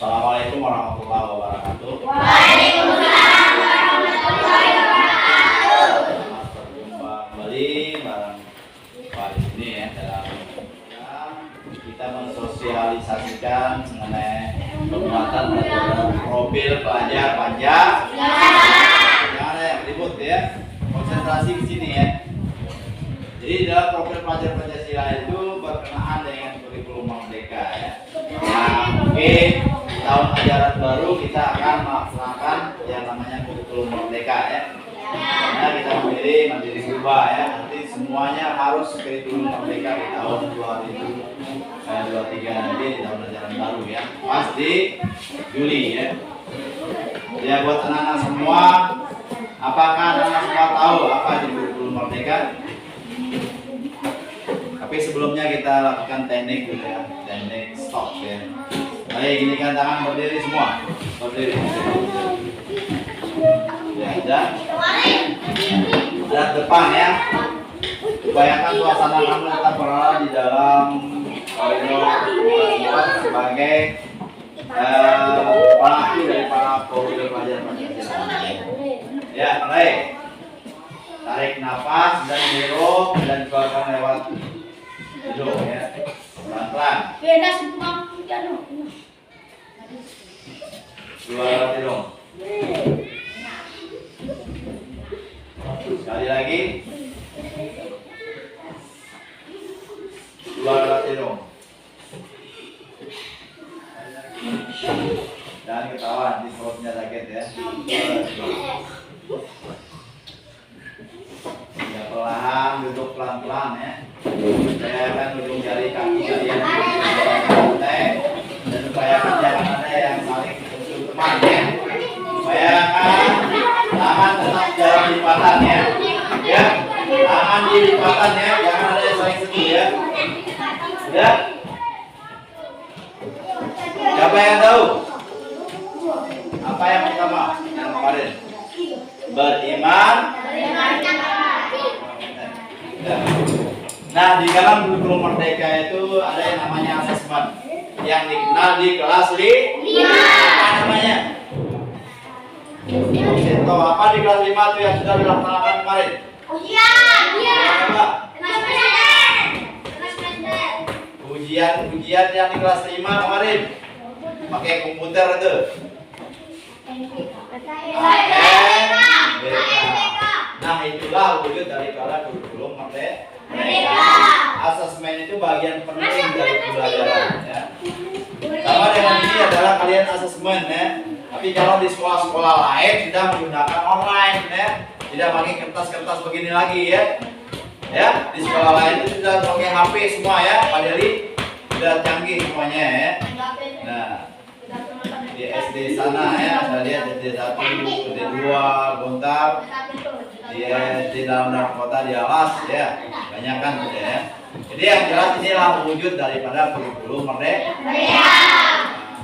Assalamualaikum warahmatullahi wabarakatuh. Waalaikumsalam warahmatullahi wabarakatuh. Selamat berjumpa kembali bareng Pak di sini ya dalam kita mensosialisasikan mengenai penguatan profil pelajar Pancasila. Jangan ada yang ribut ya. Konsentrasi di sini ya. Jadi dalam profil pelajar Pancasila itu berkenaan dengan kurikulum merdeka ya. Nah, mungkin tahun ajaran baru kita akan melaksanakan yang namanya kurikulum merdeka ya. Karena kita memilih mandiri berubah ya. Nanti semuanya harus kurikulum merdeka di tahun 2023 nanti di tahun ajaran baru ya. Pas di Juli ya. Ya buat anak-anak semua, apakah anak-anak semua tahu apa itu kurikulum merdeka? Tapi sebelumnya kita lakukan teknik dulu ya, teknik stop ya. Baik, ini kan tangan berdiri semua, berdiri. Ya, dan depan ya. Bayangkan suasana kamu tetap berada di dalam koridor sebagai pelaku dari para profil pelajar Pancasila. Ya, baik. Tarik nafas dan hirup dan keluarkan lewat hidung ya. Pelan-pelan. Keluar lewat hidung. Sekali lagi. Keluar lewat hidung. Jangan ketawa, di perutnya sakit ya. Ya perlahan, duduk pelan-pelan ya. Saya akan ujung jari kaki kalian santai dan upayakan jangan ada yang saling sentuh teman ya. Upayakan tangan tetap dalam lipatan ya. Ya, tangan di lipatan ya, jangan ada yang saling sentuh ya. Ya. Siapa yang tahu? Apa yang pertama? Yang kemarin. Beriman. Nah, di dalam kurikulum merdeka itu ada yang namanya asesmen yang dikenal di kelas 5. Apa namanya? Tahu apa di kelas 5 itu yang sudah dilaksanakan kemarin? Ujian. Apa? Ujian Ujian yang di kelas 5 kemarin pakai komputer itu. Nah, itulah wujud daripada kurikulum merdeka. Asesmen itu bagian penting dari pembelajaran ya. Sama dengan ini adalah kalian asesmen ya. Tapi kalau di sekolah-sekolah lain sudah menggunakan online ya. Tidak pakai kertas-kertas begini lagi ya. Ya, di sekolah lain itu sudah pakai HP semua ya. Pak Deli sudah canggih semuanya ya. Nah, di SD sana ya, saya lihat SD 1, SD 2, Gontar, di dalam kota di Alas ya, banyak kan ya. Jadi yang jelas inilah wujud daripada kurikulum merdeka.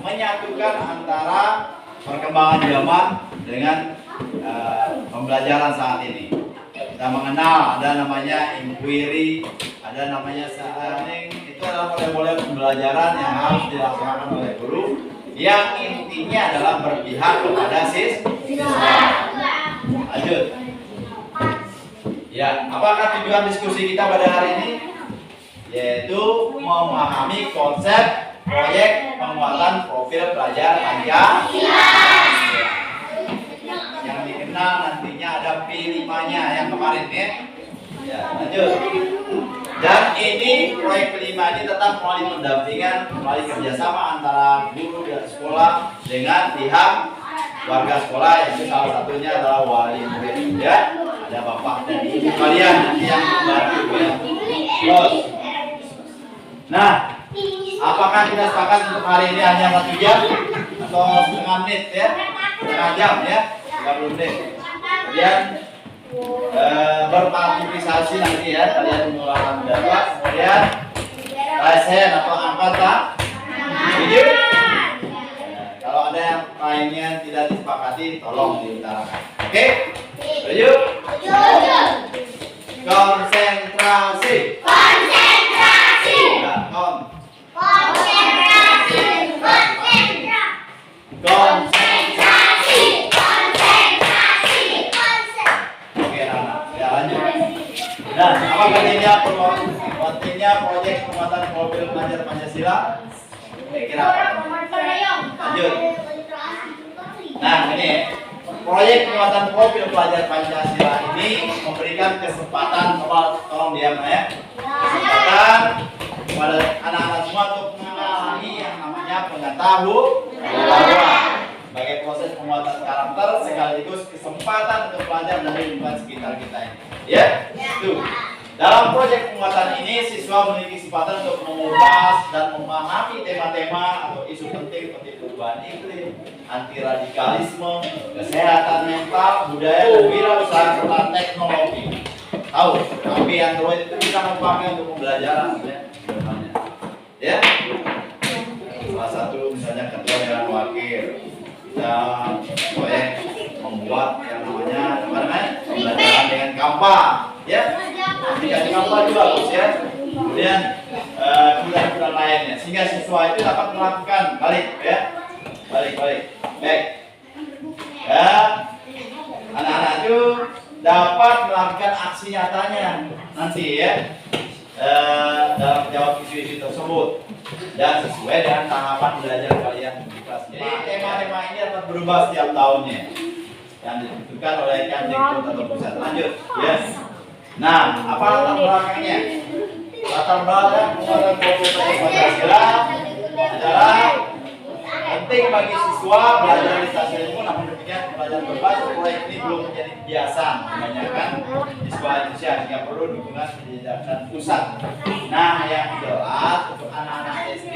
Menyatukan antara perkembangan zaman dengan pembelajaran saat ini. Kita mengenal ada namanya inquiry, ada namanya sharing. Itu adalah model-model pembelajaran yang harus dilaksanakan oleh guru, yang intinya adalah berpihak kepada siswa. Lanjut. Ya, apakah tujuan diskusi kita pada hari ini? Yaitu memahami konsep proyek penguatan profil pelajar Pancasila. Yang dikenal nantinya ada P5-nya yang kemarin ya. Ya, lanjut. Dan ini proyek kelima ini tetap melalui pendampingan, melalui kerjasama antara guru dan sekolah dengan pihak warga sekolah, yang salah satunya adalah wali murid ya. Ada bapak dan ibu kalian nanti yang membantu ya. Terus, nah, apakah kita sepakat untuk hari ini hanya 1 jam atau setengah menit ya, setengah jam ya, 30 menit. Kemudian berpartisipasi nanti ya, kalian mengeluarkan data, kemudian raise atau angkat video. Kalau ada yang lainnya tidak disepakati, tolong diutarakan. Oke? Setuju? Konsentrasi. Konsentrasi. Nah, Konsentrasi. belajar Pancasila? Kira apa? Lanjut. Nah, ini proyek penguatan profil pelajar Pancasila ini memberikan kesempatan, tolong diam ya. Kesempatan kepada anak-anak semua untuk mengalami yang namanya pengetahuan sebagai proses penguatan karakter sekaligus kesempatan untuk belajar dari lingkungan sekitar kita ini. Ya, itu. Dalam proyek penguatan ini, siswa memiliki kesempatan untuk mengupas dan memahami tema-tema atau isu penting seperti perubahan iklim, anti radikalisme, kesehatan mental, budaya, dan wirausaha serta teknologi. Tahu, tapi Android itu bisa dipakai untuk pembelajaran, ya. Salah satu misalnya ketua dan wakil kita proyek membuat yang namanya pembelajaran dengan Canva, ya. Dikasih Canva juga bagus ya. Kemudian kemudahan lainnya sehingga siswa itu dapat melakukan balik. Baik. Ya, anak-anak itu dapat melakukan aksi nyatanya nanti ya dalam menjawab isu-isu tersebut dan sesuai dengan tahapan belajar kalian di kelas. Jadi tema-tema ini dapat berubah setiap tahunnya yang ditentukan oleh Kemdikbud atau pusat. Lanjut, ya. Nah, apa latar belakangnya? Latar belakang penguatan profil Pancasila adalah penting bagi siswa belajar di stasiun ilmu, namun demikian belajar berbasis proyek ini belum menjadi kebiasaan kebanyakan di sekolah Indonesia sehingga perlu dukungan pendidikan pusat. Nah, yang jelas untuk anak-anak SD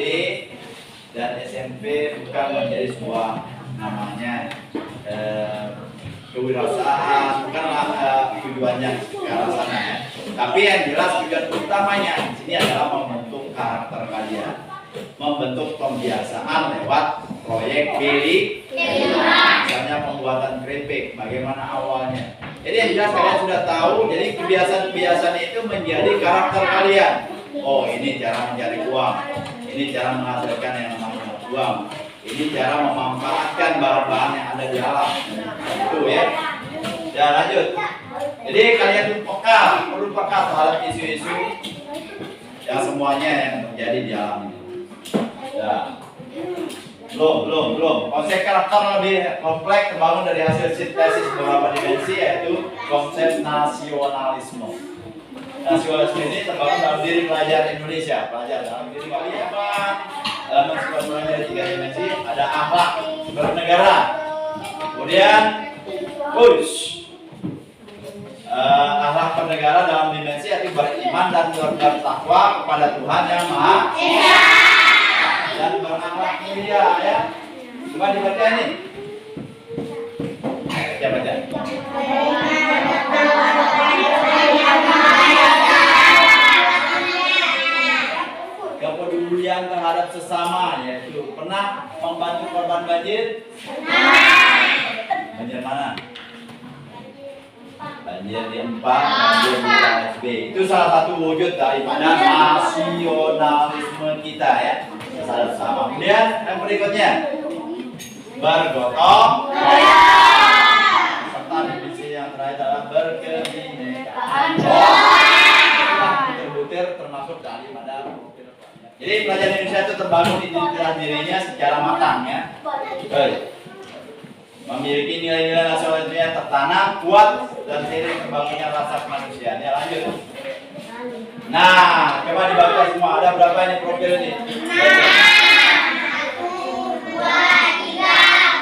dan SMP bukan menjadi sebuah namanya kewirausahaan, bukanlah tujuannya ke arah sana ya. Tapi yang jelas tujuan utamanya di sini adalah membentuk karakter kalian, membentuk pembiasaan lewat proyek pilih, misalnya pembuatan keripik, bagaimana awalnya. Jadi yang jelas kalian sudah tahu, jadi kebiasaan-kebiasaan itu menjadi karakter kalian. Oh, ini cara mencari uang, ini cara menghasilkan yang namanya uang, ini cara memanfaatkan bahan-bahan yang ada di alam. Itu ya. Dan lanjut. Jadi kalian perlu peka terhadap isu-isu yang semuanya yang terjadi di alam ini. Ya. Belum. Konsep karakter lebih kompleks terbangun dari hasil sintesis beberapa dimensi, yaitu konsep nasionalisme. Nasionalisme ini terbangun dalam diri pelajar Indonesia, dalam diri kalian. Dalam sebuah dari 3 dimensi ada akhlak bernegara, kemudian akhlak bernegara dalam dimensi yaitu beriman dan bertakwa kepada Tuhan yang Maha Esa dan berakhlak mulia ya. Coba dibaca ini. Baca. Kepedulian terhadap sesama, yaitu pernah membantu korban banjir? Banjir mana? Banjir di Empang, banjir di KSB. Itu salah satu wujud daripada nasionalisme kita ya, bersama. Kemudian yang berikutnya, bergotong serta definisi yang terakhir adalah berkebinekaan. Butir termasuk daripada. Jadi pelajar Indonesia itu terbangun identitas dirinya secara matang ya. Memiliki nilai-nilai nasionalisme yang tertanam, kuat dan seiring terbangunnya rasa kemanusiaan. Ya lanjut. Nah, coba dibaca semua. Ada berapa ini profil ini? 1, 2, 3,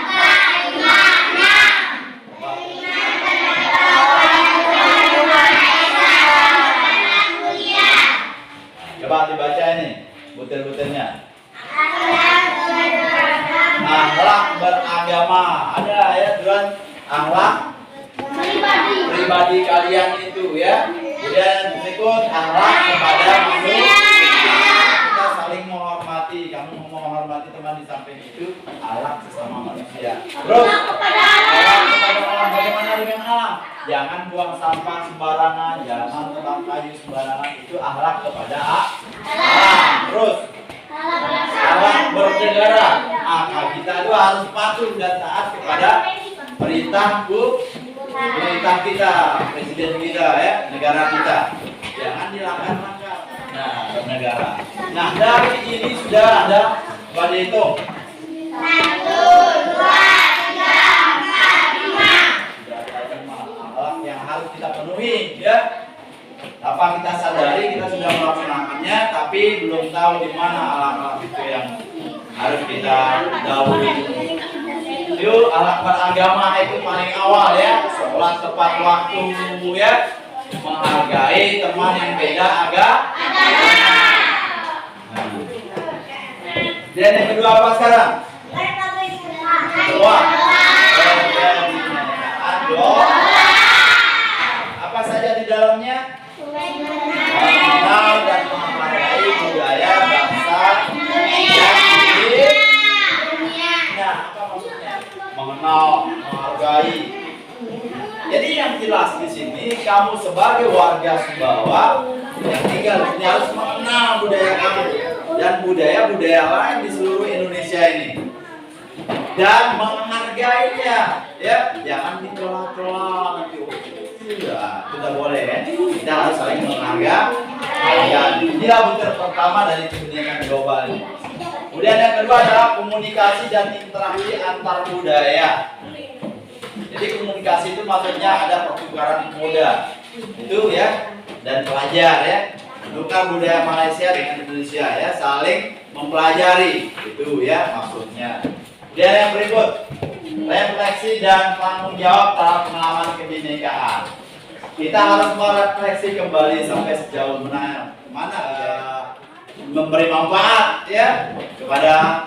4, 5, 6. Coba dibaca ini butir-butirnya. Akhlak beragama. Ada ya tuan, akhlak pribadi kalian itu ya. Kemudian berikut akhlak kepada manusia. Kita saling menghormati. Kamu menghormati teman di samping itu akhlak sesama manusia. Terus akhlak kepada alam. Bagaimana dengan alam? Jangan buang sampah sembarangan, jangan tebang kayu sembarangan. Itu akhlak kepada alam. Terus akhlak bernegara. Akal kita itu harus patuh dan taat kepada perintah kita, presiden kita ya, negara kita. Jangan dilanggar-langgar. Nah, negara. Nah, dari ini sudah ada pada hitung. 1, 2, 3, 4, 5. Sudah ada 5 alat yang harus kita penuhi, ya. Tanpa kita sadari kita sudah melaksanakannya, tapi belum tahu di mana alat-alat itu yang harus kita dahului. Yuk, alat beragama itu paling awal ya, sholat tepat waktu ya, menghargai teman yang beda agama. Dan yang kedua apa sekarang? Doa. Doa. Apa saja di dalamnya? Mengenal dan menghargai budaya bangsa Indonesia. Nah, apa maksudnya? Mengenal, menghargai. Jadi yang jelas di sini kamu sebagai warga Sumbawa yang tinggal di sini harus mengenal budaya kamu dan budaya-budaya lain di seluruh Indonesia ini. Dan menghargainya, ya, jangan dikelola-kelola nanti. Ya, tidak boleh ya. Kita harus saling menghargai. Inilah butir pertama dari kebinekaan global ini. Kemudian yang kedua adalah komunikasi dan interaksi antar budaya. Jadi komunikasi itu maksudnya ada pertukaran moda, itu ya, dan pelajar ya. Tukar budaya Malaysia dengan Indonesia ya, saling mempelajari, itu ya maksudnya. Kemudian yang berikut, refleksi dan tanggung jawab terhadap pengalaman kebinekaan. Kita harus merefleksi kembali sampai sejauh mana memberi manfaat ya kepada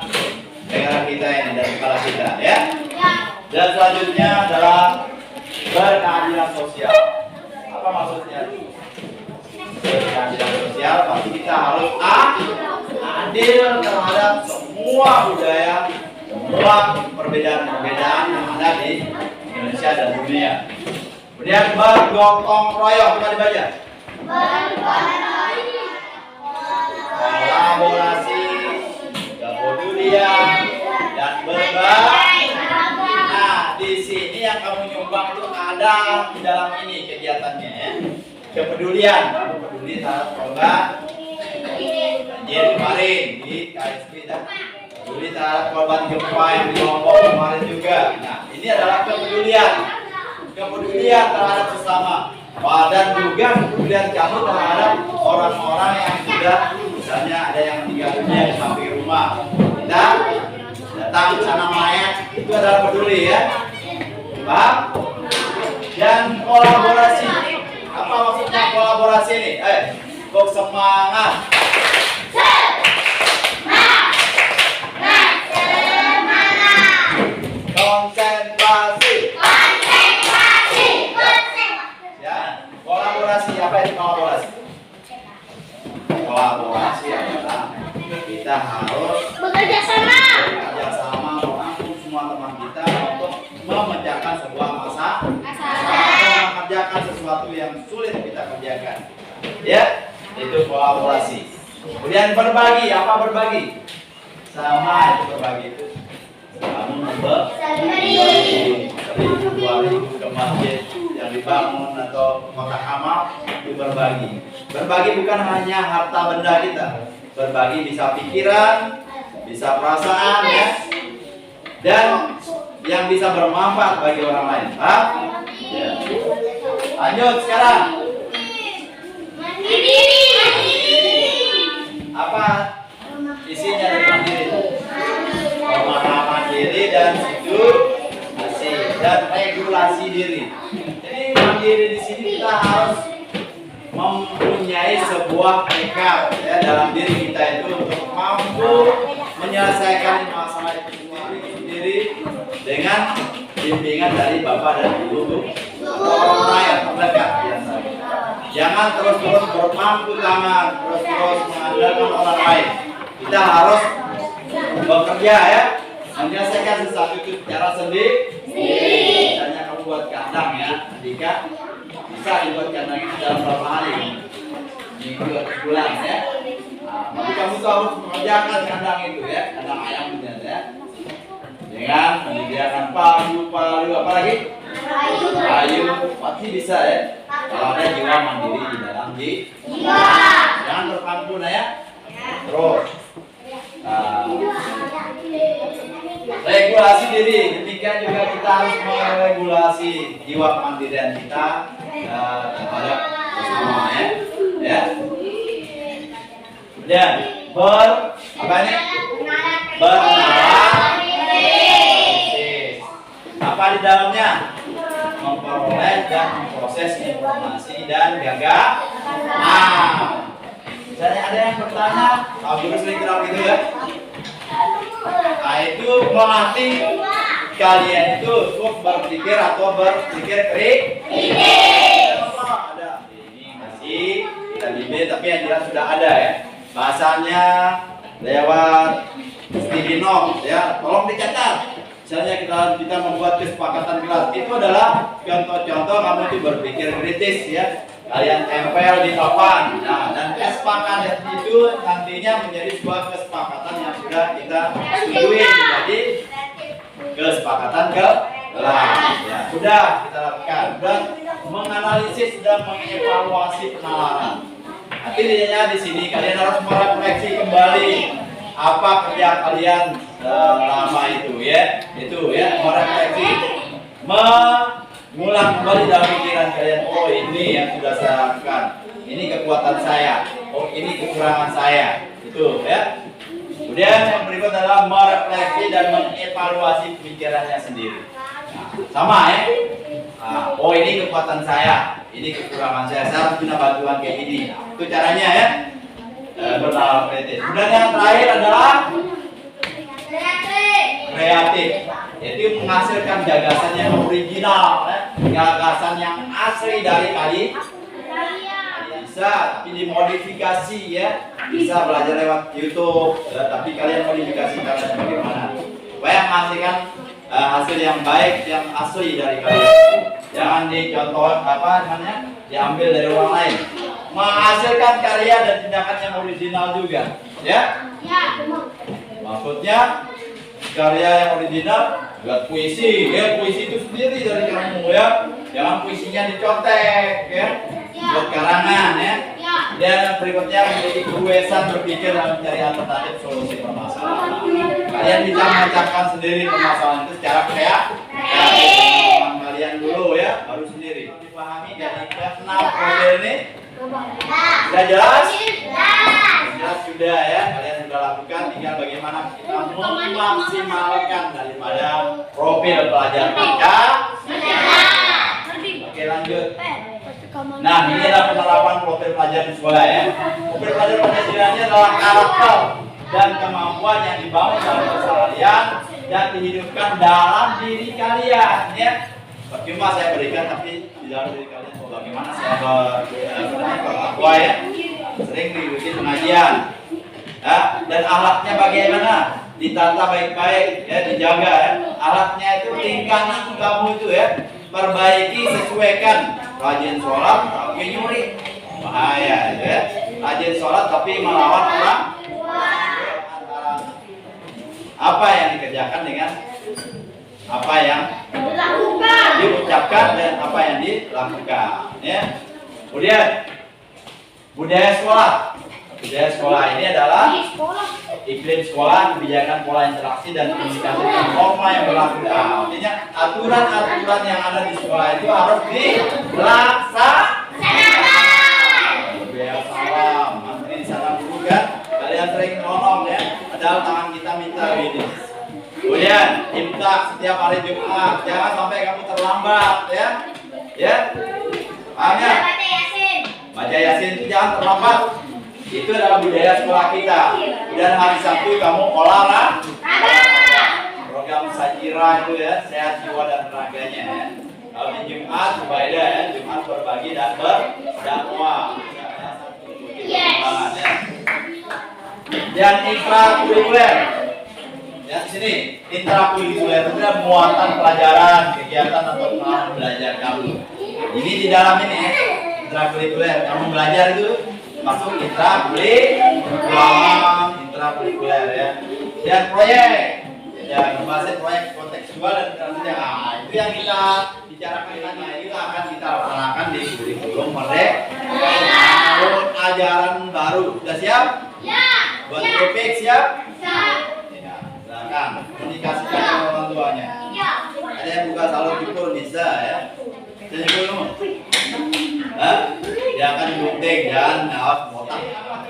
negara kita ini dan kepala kita ya. Dan selanjutnya adalah berkeadilan sosial. Apa maksudnya? Berkeadilan sosial pasti kita harus adil terhadap semua budaya, semua perbedaan-perbedaan yang ada di Indonesia dan dunia. Kemudian bergotong royong, kita dibaca. Kolaborasi, kepedulian, dan berbagi. Nah, di sini yang kamu nyumbang itu ada di dalam ini kegiatannya ya. Kepedulian, kamu peduli terhadap korban banjir kemarin di KSP dan peduli terhadap korban gempa yang di Lombok kemarin juga. Nah, ini adalah kepedulian terhadap sesama. Dan juga kepedulian kamu terhadap orang-orang yang sudah misalnya ada yang tinggal dunia di samping rumah. Kita datang ke sana mayat, itu adalah peduli ya. Paham? Dan kolaborasi. Apa maksudnya kolaborasi ini? Kok semangat. Konsentrasi. Ya, kolaborasi. Apa itu kolaborasi? Kolaborasi adalah kita harus bekerja sama merangkul semua teman kita untuk memecahkan sebuah masalah, mengerjakan sesuatu yang sulit kita kerjakan. Ya, itu kolaborasi. Kemudian berbagi. Apa berbagi? Sama itu berbagi itu. Kamu memberi 2.000 ke masjid yang dibangun atau kotak amal, itu berbagi. Berbagi bukan hanya harta benda kita. Berbagi bisa pikiran, bisa perasaan ya, dan yang bisa bermanfaat bagi orang lain. Paham? Ya. Lanjut sekarang. Apa isinya dari mandiri? Pemahaman diri dan situasi dan regulasi diri. Jadi mandiri di sini kita harus mempunyai sebuah tekad ya dalam diri kita itu untuk mampu menyelesaikan masalah itu sendiri dengan bimbingan dari Bapak dan Ibu orang yang terdekat biasanya. Jangan terus-terus berpangku tangan, terus-terus mengandalkan orang lain. Kita harus bekerja ya, menyelesaikan sesuatu itu secara sendiri. Misalnya kamu buat kandang ya, Andika bisa dibuat kandang itu dalam berapa hari? Minggu atau bulan ya. Tapi kamu tuh harus mengerjakan kandang itu ya, kandang ayam itu ya. Dengan menyediakan palu, apa lagi? Kayu, pasti bisa ya. Kalau ada jiwa mandiri di dalam jiwa. Jangan terpangku ya. Terus regulasi diri, demikian juga kita harus meregulasi jiwa kemandirian kita terhadap sesama ya. Kemudian apa ini? Bernalar. Apa di dalamnya? Memperoleh dan memproses informasi dan gagah. Misalnya ada yang bertanya, Pak Guru sering kenal gitu ya. Nah, itu melatih kalian itu untuk berpikir atau berpikir kritis. Ada ini masih kita bimbing, tapi yang jelas sudah ada ya. Bahasanya lewat Stevino ya, tolong dicatat. Misalnya kita membuat kesepakatan kelas, itu adalah contoh-contoh kamu itu berpikir kritis ya. Kalian tempel di papan. Nah, dan kesepakatan itu nantinya menjadi sebuah kesepakatan yang sudah kita setujui menjadi kesepakatan kelas. Ya, sudah kita lakukan. Sudah menganalisis dan mengevaluasi penalaran. Artinya di sini kalian harus merefleksi kembali apa kerja kalian lama itu ya, merefleksi, mengulang kembali dalam pikiran kalian. Oh, ini yang sudah saya lakukan, ini kekuatan saya, oh ini kekurangan saya, itu ya. Kemudian yang berikut adalah merefleksi dan mengevaluasi pikirannya sendiri. Nah, sama ya. Nah, oh ini kekuatan saya, ini kekurangan saya harus punya bantuan kayak gini. Itu caranya ya. Bernalar kritis. Kemudian yang terakhir adalah kreatif, yaitu menghasilkan gagasan yang original, gagasan yang asli dari kalian. Bisa, tapi dimodifikasi ya. Bisa belajar lewat YouTube, tapi kalian modifikasi caranya bagaimana supaya menghasilkan hasil yang baik, yang asli dari kalian. Jangan dicontoh diambil dari orang lain. Menghasilkan karya dan tindakan yang original juga, ya? Maksudnya karya yang original, buat puisi, ya puisi itu sendiri dari kamu ya. Jangan puisinya dicontek, ya? Buat karangan, ya. Dan berikutnya memiliki kewesan berpikir dan mencari alternatif solusi permasalahan. Kalian bisa memecahkan sendiri permasalahan itu secara kreatif. Kalian dulu ya, baru sendiri. Dipahami dari ke-6 model ini. Sudah jelas? Jelas sudah ya, kalian sudah lakukan. Tinggal bagaimana kita memaksimalkan daripada profil pelajar kita. Oke, lanjut. Nah, ini adalah penerapan profil pelajar di sekolah ya. Profil pelajar Pancasilanya adalah karakter dan kemampuan yang dibangun dalam keseharian dan dihidupkan dalam diri kalian ya. Cuma saya berikan tapi di dalam diri kalian. Bagaimana saya bertakwa ya, sering mengikuti pengajian ya, dan alatnya bagaimana ditata baik-baik ya, dijaga ya. Alatnya itu tingkatan kamu itu ya, perbaiki, sesuaikan. Rajin sholat tapi nyuri, bahaya ya. Rajin sholat tapi melawan orang. Apa yang dikerjakan dengan apa yang diucapkan dan apa yang dilakukan ya. Kemudian budaya sekolah ini adalah iklim sekolah, kebijakan, pola interaksi dan komunikasi dan norma yang berlaku. Artinya aturan-aturan yang ada di sekolah itu harus dilaksanakan. Budaya salam, nanti di sana dulu kan kalian sering nolong ya, padahal tangan kita minta ini. Kemudian imsak setiap hari Jumat, jangan sampai kamu terlambat ya. Ya. Paham ya? Baca Yasin itu jangan terlambat. Itu adalah budaya sekolah kita. Dan hari Sabtu kamu olahraga. Program Sajira itu ya, sehat jiwa dan raganya ya. Kalau di Jumat berbeda ya, Jumat berbagi dan berdakwah. Ya. Dan intrakurikuler. Ya, sini intrakurikuler itu adalah muatan pelajaran, kegiatan atau pengalaman belajar kamu. Ini di dalam ini ya, intrakurikuler. Kamu belajar itu masuk intrakurikuler ya. Dan proyek, ya membahas proyek kontekstual dan transmedia. Itu yang kita bicarakan tadi. Itu akan kita laksanakan di kurikulum Merdeka tahun ajaran baru. Sudah siap? Ya. Buat topik siap? Ya, silakan komunikasikan dengan orang tuanya. Ada yang buka salon cukur bisa ya? Saya dulu. Hah? Dia akan gunting dan botak.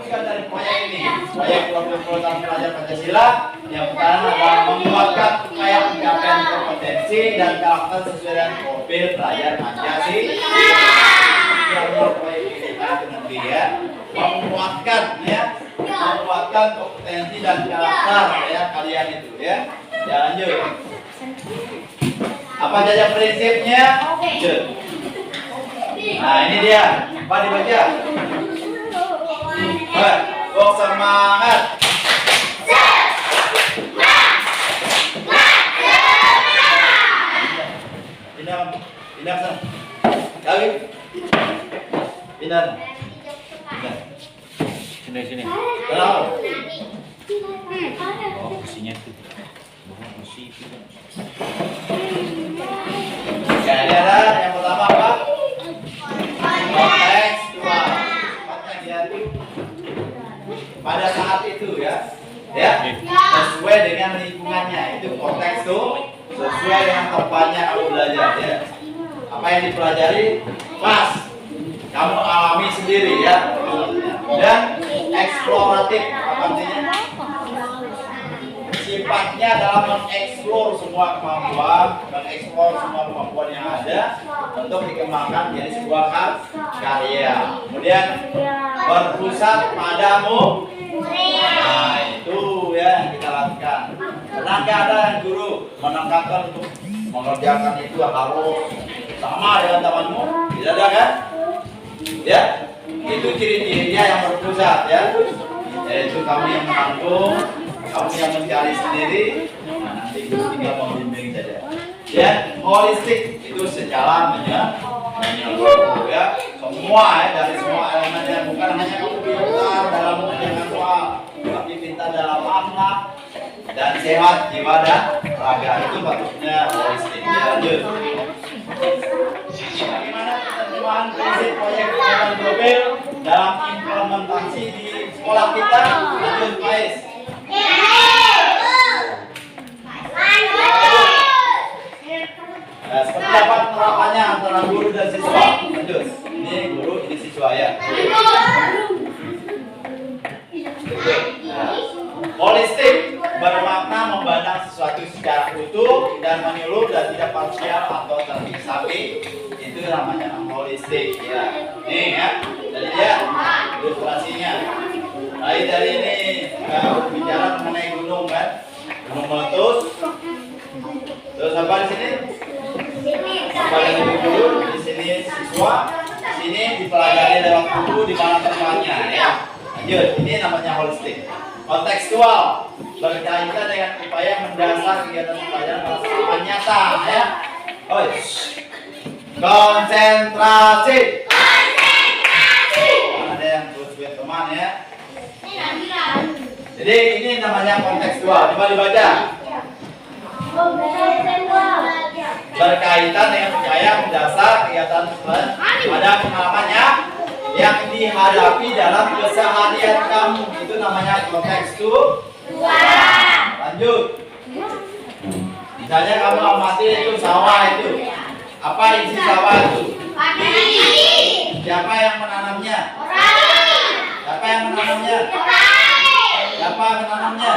Dari proyek ini, proyek program pelajar Pancasila yang pertama adalah menguatkan upaya pencapaian kompetensi dan karakter sesuai dengan profil pelajar Pancasila. Proyek ini itu nanti ya, menguatkan ya, menguatkan kompetensi dan karakter ya kalian itu ya. Ya lanjut. Apa saja prinsipnya? Lanjut. Nah ini dia, apa dibaca? Oh semangat. Pindah sana. Kali. Pindah. Sini. Kenapa? Oh kursinya tuh. Kursi itu. Ya ini ada yang pertama apa? Kontekstual. Pada saat itu ya sesuai dengan lingkungannya, itu konteks tuh sesuai dengan tempatnya kamu belajar ya. Apa yang dipelajari pas kamu alami sendiri ya, dan eksploratif. Apa artinya? Sifatnya adalah mengeksplor semua kemampuan yang ada untuk dikembangkan menjadi sebuah karya. Kemudian berpusat padamu. Nah itu ya yang kita lakukan. Karena nggak ada yang guru menekankan untuk mengerjakan itu harus sama dengan temanmu, tidak ada kan? Ya, itu ciri-cirinya yang berpusat ya. Yaitu kamu yang menanggung, kamu yang mencari sendiri. Nah, nanti guru tinggal membimbing saja. Ya, holistik itu sejalan menyeluruh ya. Semua ya, dari semua elemennya, bukan hanya kamu pintar dalam mengerjakan soal, tapi pintar dalam akhlak dan sehat jiwa dan raga. Itu patutnya holistik. Ya, lanjut. Bagaimana penerjemahan prinsip proyek pengembangan global dalam implementasi di sekolah kita? Lanjut, Faiz. Nah, seperti apa penerapannya antara guru dan siswa? Lanjut. Ini guru, ini siswa ya. Nah, holistik bermakna memandang sesuatu secara utuh dan menyeluruh dan tidak parsial atau terpisah-pisah. Itu namanya holistik ya. Nih ya, dari dia ilustrasinya. Nah, dari ini bicara mengenai gunung kan, gunung meletus. Terus apa di sini? Apa yang guru? Di sini siswa. Di sini dipelajari lewat guru di mana tempatnya ya. Lanjut, ini namanya holistik. Kontekstual berkaitan dengan upaya mendasar kegiatan pelajaran pada kehidupan nyata ya. Konsentrasi. Ada yang terus buat teman ya. Jadi ini namanya kontekstual. Coba dibaca. Berkaitan dengan upaya mendasar kegiatan pada pengalamannya yang dihadapi dalam keseharian kamu. Itu namanya kontekstual. Lanjut. Misalnya kamu amati itu sawah itu. Apa isi sawah itu? Siapa yang menanamnya? Siapa yang menanamnya? Siapa yang menanamnya?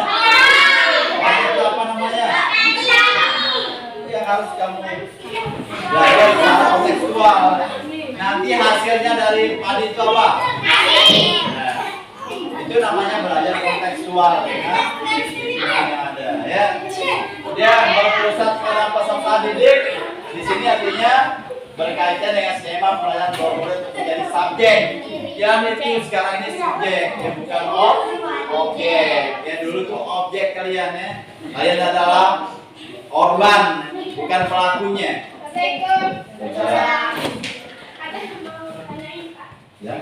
Itu apa namanya? Yang harus kamu belajar secara kontekstual. Nanti hasilnya dari padi itu apa? Nah, itu namanya belajar kontekstual ya. Yang ada ya. Dia berpusat pada peserta didik. Di sini artinya berkaitan dengan skema pelajaran bermurid untuk menjadi subjek. Yang itu sekarang ini subjek, ya bukan objek. Ya dulu tuh objek kalian ya. Kalian adalah korban, bukan pelakunya. Ya.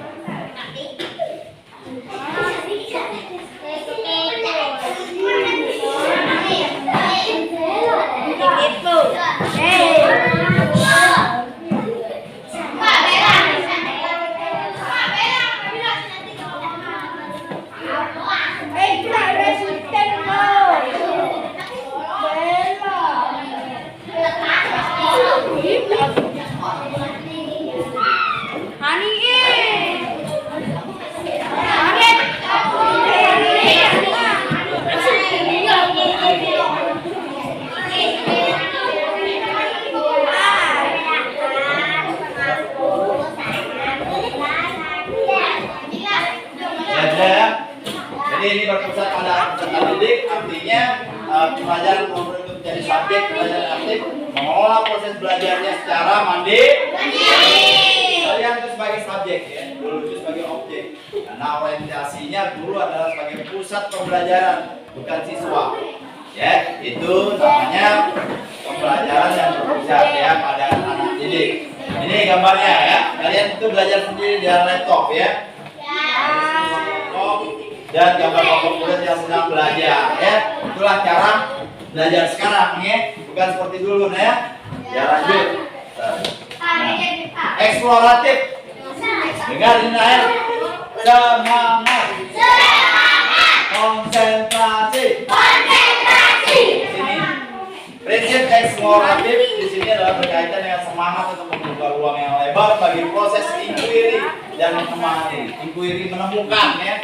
pelajaran untuk menjadi subjek pelajaran aktif, mengelola proses belajarnya secara mandiri. Kalian itu sebagai subjek ya, guru itu sebagai objek. Karena orientasinya guru adalah sebagai pusat pembelajaran, bukan siswa. Ya, itu namanya pembelajaran yang berpusat ya pada anak didik. Ini gambarnya ya. Kalian itu belajar sendiri di laptop ya. Dan gambar kelompok murid yang sedang belajar ya. Itulah cara belajar sekarang ya, bukan seperti dulu nah ya. Ya lanjut. Nah, eksploratif. Dengar ini ya. Semangat. Konsentrasi. Sini. Prinsip eksploratif di sini adalah berkaitan dengan semangat untuk membuka ruang yang lebar bagi proses inquiry dan menemani. Inquiry menemukan ya.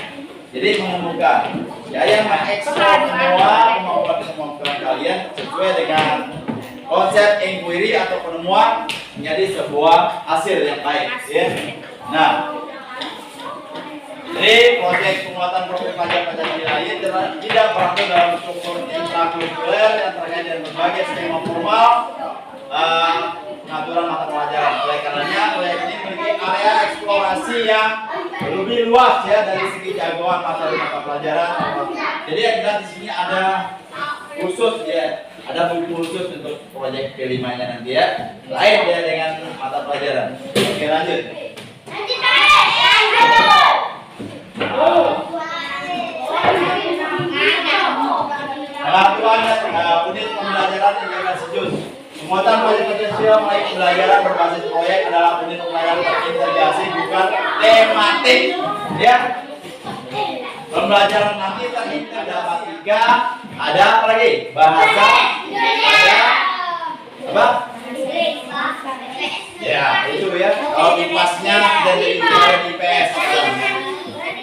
Jadi menemukan. Ya yang mengeksplor semua kemampuan kalian sesuai dengan konsep inquiry atau penemuan menjadi sebuah hasil yang baik ya. Nah, jadi proyek penguatan profil pelajar Pancasila tidak berada dalam struktur intrakurikuler yang terkait dengan berbagai skema formal pengaturan mata pelajaran. Oleh karenanya proyek ini memiliki area eksplorasi yang lebih luas ya dari segi jagoan materi mata pelajaran. Jadi yang jelas di sini ada khusus ya, ada buku khusus untuk proyek P5-nya nanti ya. Lain ya dengan mata pelajaran. Oke lanjut. Pengaturan unit pembelajaran integrasi JUS. Penguatan proyek Pancasila mulai pembelajaran berbasis proyek adalah unit pembelajaran terintegrasi bukan tematik ya. Pembelajaran nanti terintegrasi 3 ada apa lagi? Bahasa, ada apa? Ya itu ya. Kalau IPAS-nya dan IPS.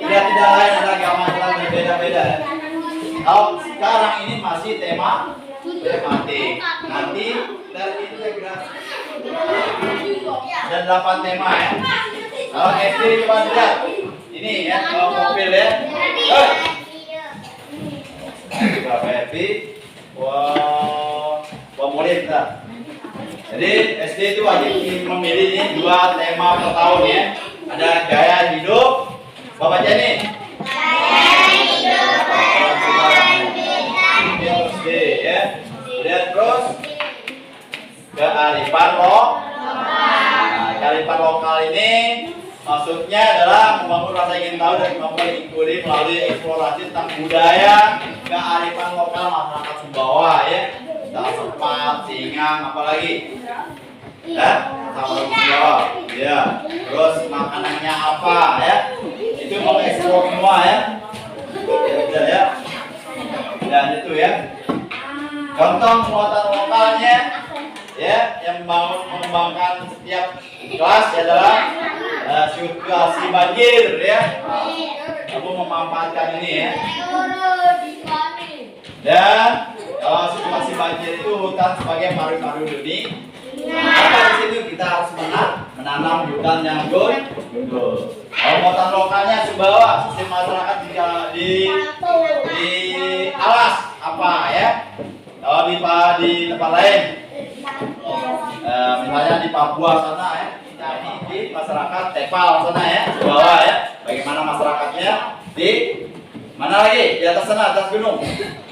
Tidak lain ada agama berbeda-beda. Kalau sekarang ini masih tematik. Nanti terintegrasi. Ada 8 tema ya. Kalau SD coba lihat. Ini ya, kalau mobil ya. Berapa happy? Wah, murid kita. Jadi SD itu wajib memilih ini 2 tema per tahun ya. Ada gaya hidup. Bapak Jani. Ya. Kemudian terus kearifan lokal. Nah, kearifan lokal ini maksudnya adalah membangun rasa ingin tahu dan kemampuan inquiry melalui eksplorasi tentang budaya kearifan lokal masyarakat Sumbawa ya. Tentang sepat, singang, apalagi ya, sama Sumbawa. Ya. Terus makanannya apa ya? Itu mau eksplor semua ya. Ya. Dan itu ya. Contoh muatan lokalnya ya yang mau mengembangkan setiap kelas adalah situasi banjir ya. Aku memanfaatkan ini ya. Dan situasi banjir itu hutan sebagai paru-paru dunia. Maka di situ kita harus menanam hutan yang gundul. Kalau muatan lokalnya Sumbawa, sistem masyarakat di alas apa ya? Kalau di tempat lain, misalnya di Papua sana ya, jadi di masyarakat Tepal sana ya, Sumbawa ya. Bagaimana masyarakatnya di mana lagi? Di atas sana, atas gunung.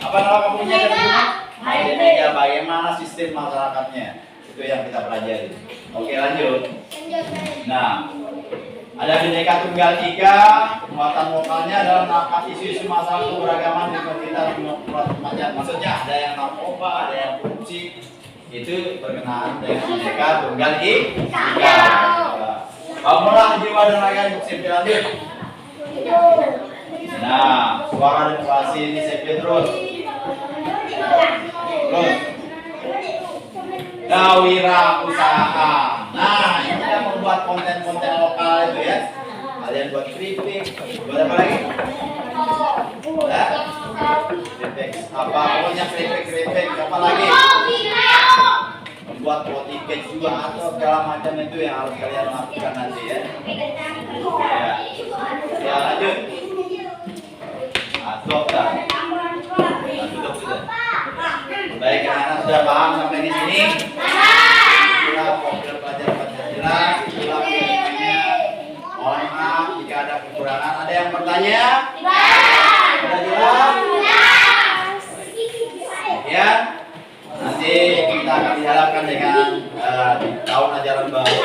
Apa nama kampungnya di atas gunung? Ya, bagaimana sistem masyarakatnya? Itu yang kita pelajari. Oke lanjut. Nah, ada Bhinneka Tunggal Ika. Muatan lokalnya adalah mengangkat isu-isu masalah keberagaman di kita macam. Maksudnya ada yang narkoba, ada yang korupsi. Itu berkenaan dengan Bhinneka Tunggal Ika. Bangunlah jiwa dan raga sipil lanjut. Nah, suara demokrasi ini sipil terus. Kewirausahaan. Nah, ini kita membuat konten-konten lokal itu ya. Kalian buat keripik, buat apa lagi? Ya? Keripik apa? Pokoknya keripik, apa lagi? Membuat roti cake juga atau segala macam itu yang harus kalian lakukan nanti ya. Ya lanjut. Tutup sudah. Baik, anak-anak sudah paham sampai di sini? Itulah program pelajaran Pancasila, itulah videonya. Mohon maaf jika ada kekurangan. Ada yang bertanya? Sudah jelas? Ya. Nanti kita akan diharapkan dengan tahun ajaran baru.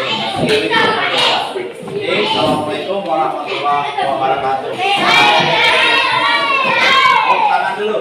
Assalamualaikum warahmatullahi wabarakatuh. Oh, tangan dulu.